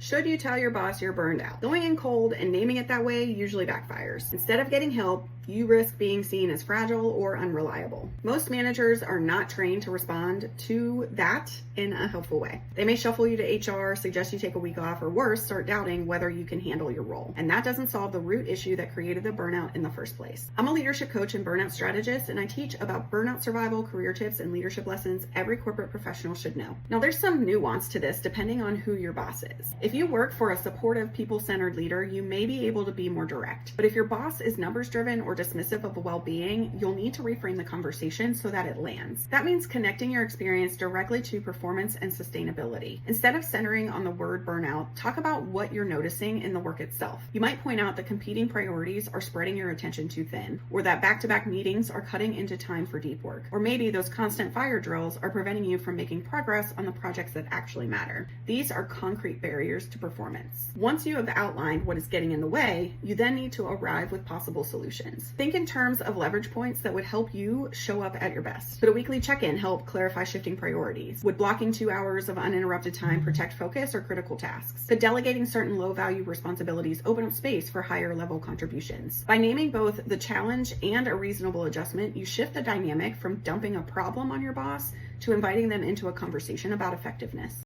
Should you tell your boss you're burned out? Going in cold and naming it that way usually backfires. Instead of getting help, you risk being seen as fragile or unreliable. Most managers are not trained to respond to that in a helpful way. They may shuffle you to HR, suggest you take a week off, or worse, start doubting whether you can handle your role. And that doesn't solve the root issue that created the burnout in the first place. I'm a leadership coach and burnout strategist, and I teach about burnout survival, career tips, and leadership lessons every corporate professional should know. Now, there's some nuance to this depending on who your boss is. If you work for a supportive, people-centered leader, you may be able to be more direct. But if your boss is numbers-driven or dismissive of well-being, you'll need to reframe the conversation so that it lands. That means connecting your experience directly to performance and sustainability. Instead of centering on the word burnout, talk about what you're noticing in the work itself. You might point out that competing priorities are spreading your attention too thin, or that back-to-back meetings are cutting into time for deep work, or maybe those constant fire drills are preventing you from making progress on the projects that actually matter. These are concrete barriers to performance. Once you have outlined what is getting in the way, you then need to arrive with possible solutions. Think in terms of leverage points that would help you show up at your best. Could a weekly check-in help clarify shifting priorities? Would blocking 2 hours of uninterrupted time protect focus or critical tasks? Could delegating certain low-value responsibilities open up space for higher-level contributions? By naming both the challenge and a reasonable adjustment, you shift the dynamic from dumping a problem on your boss to inviting them into a conversation about effectiveness.